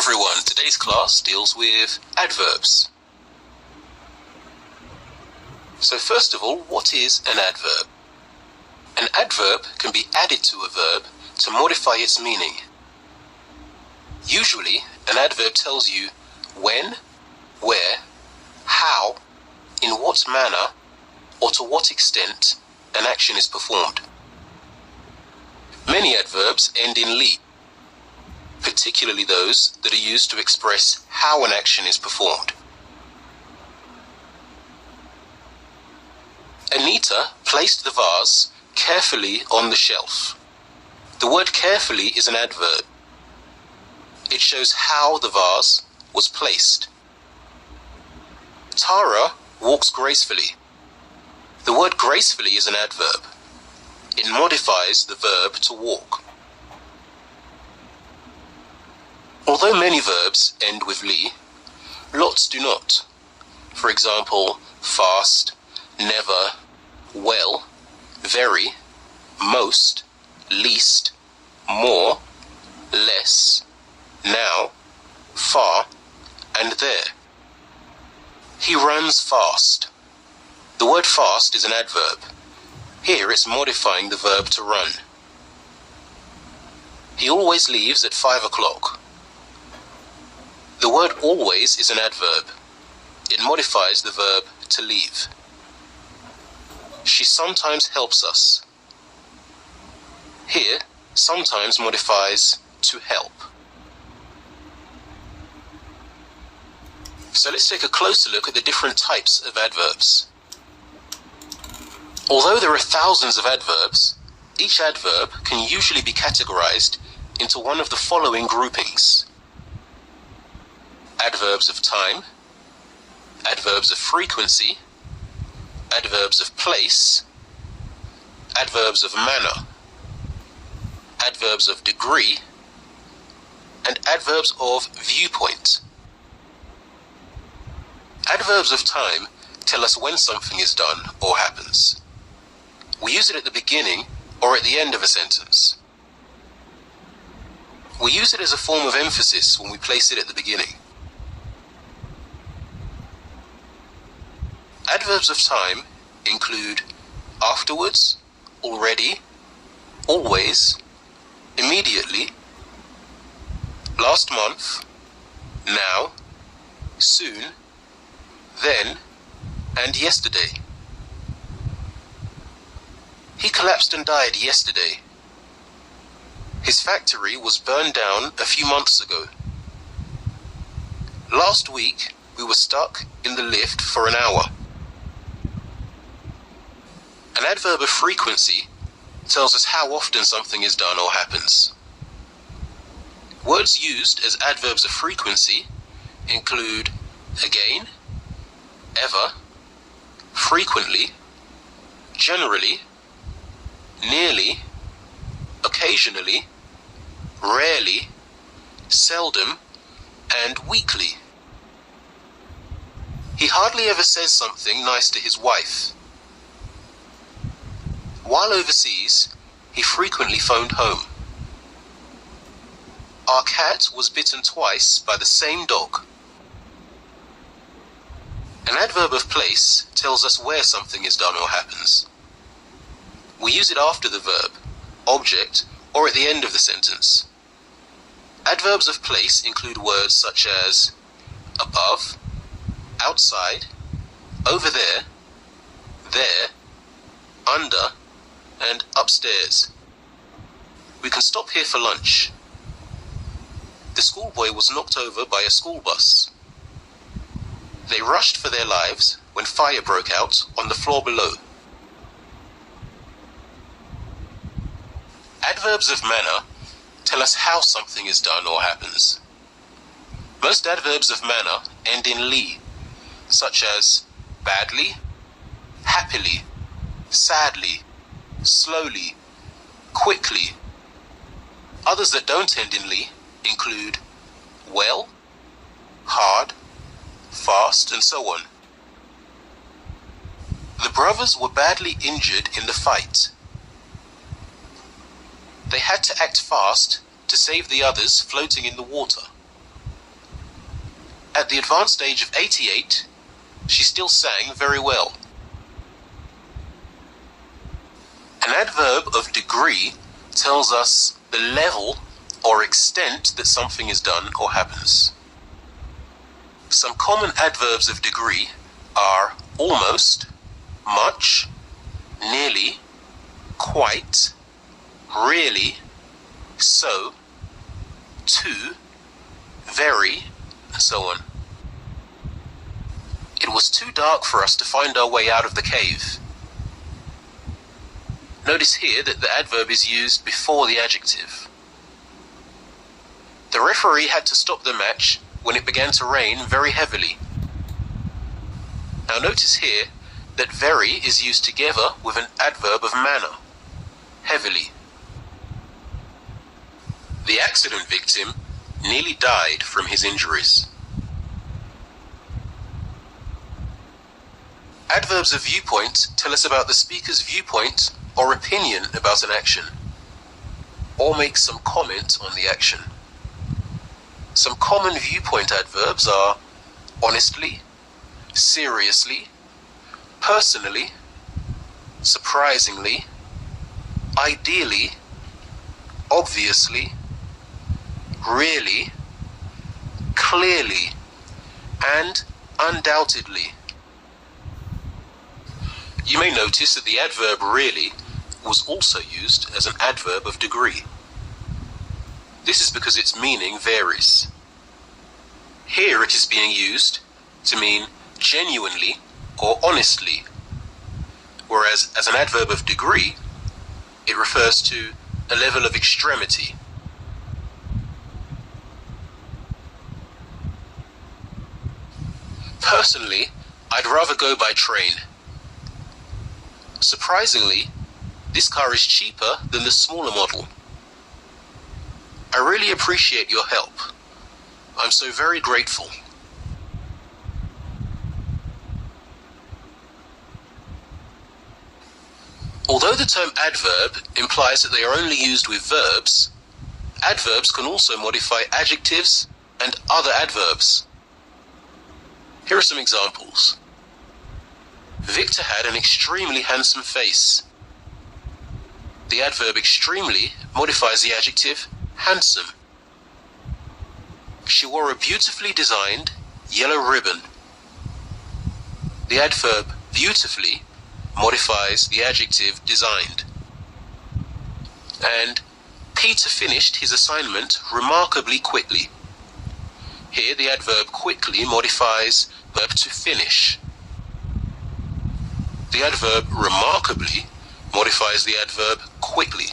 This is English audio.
everyone, today's class deals with adverbs. So first of all, what is an adverb? An adverb can be added to a verb to modify its meaning. Usually, an adverb tells you when, where, how, in what manner, or to what extent an action is performed. Many adverbs end in -ly, particularly those that are used to express how an action is performed. Anita placed the vase carefully on the shelf. The word carefully is an adverb. It shows how the vase was placed. Tara walks gracefully. The word gracefully is an adverb. It modifies the verb to walk. Although many verbs end with -ly, lots do not. For example, fast, never, well, very, most, least, more, less, now, far, and there. He runs fast. The word fast is an adverb. Here it's modifying the verb to run. He always leaves at 5 o'clock. The word always is an adverb. It modifies the verb to leave. She sometimes helps us. Here, sometimes modifies to help. So let's take a closer look at the different types of adverbs. Although there are thousands of adverbs, each adverb can usually be categorized into one of the following groupings: adverbs of time, adverbs of frequency, adverbs of place, adverbs of manner, adverbs of degree, and adverbs of viewpoint. Adverbs of time tell us when something is done or happens. We use it at the beginning or at the end of a sentence. We use it as a form of emphasis when we place it at the beginning. Adverbs of time include afterwards, already, always, immediately, last month, now, soon, then, and yesterday. He collapsed and died yesterday. His factory was burned down a few months ago. Last week, we were stuck in the lift for an hour. An adverb of frequency tells us how often something is done or happens. Words used as adverbs of frequency include again, ever, frequently, generally, nearly, occasionally, rarely, seldom, and weekly. He hardly ever says something nice to his wife. While overseas, he frequently phoned home. Our cat was bitten twice by the same dog. An adverb of place tells us where something is done or happens. We use it after the verb, object, or at the end of the sentence. Adverbs of place include words such as above, outside, over there, under, and upstairs. We can stop here for lunch. The schoolboy was knocked over by a school bus. They rushed for their lives when fire broke out on the floor below. Adverbs of manner tell us how something is done or happens. Most adverbs of manner end in -ly, such as badly, happily, sadly, slowly, quickly. Others that don't end in -ly include well, hard, fast, and so on. The brothers were badly injured in the fight. They had to act fast to save the others floating in the water. at the advanced age of 88, she still sang very well. An adverb of degree tells us the level or extent that something is done or happens. Some common adverbs of degree are almost, much, nearly, quite, really, so, to, very, and so on. It was too dark for us to find our way out of the cave. Notice here that the adverb is used before the adjective. The referee had to stop the match when it began to rain very heavily. Now notice here that very is used together with an adverb of manner, heavily. The accident victim nearly died from his injuries. Adverbs of viewpoint tell us about the speaker's viewpoint or opinion about an action, or make some comment on the action. Some common viewpoint adverbs are honestly, seriously, personally, surprisingly, ideally, obviously, really, clearly, and undoubtedly. You may notice that the adverb really was also used as an adverb of degree. This is because its meaning varies. Here it is being used to mean genuinely or honestly, whereas as an adverb of degree, it refers to a level of extremity. Personally, I'd rather go by train. Surprisingly, this car is cheaper than the smaller model. I really appreciate your help. I'm so very grateful. Although the term adverb implies that they are only used with verbs, adverbs can also modify adjectives and other adverbs. Here are some examples. Victor had an extremely handsome face. The adverb extremely modifies the adjective handsome. She wore a beautifully designed yellow ribbon. The adverb beautifully modifies the adjective designed. And Peter finished his assignment remarkably quickly. Here the adverb quickly modifies the verb to finish. The adverb remarkably modifies the adverb quickly.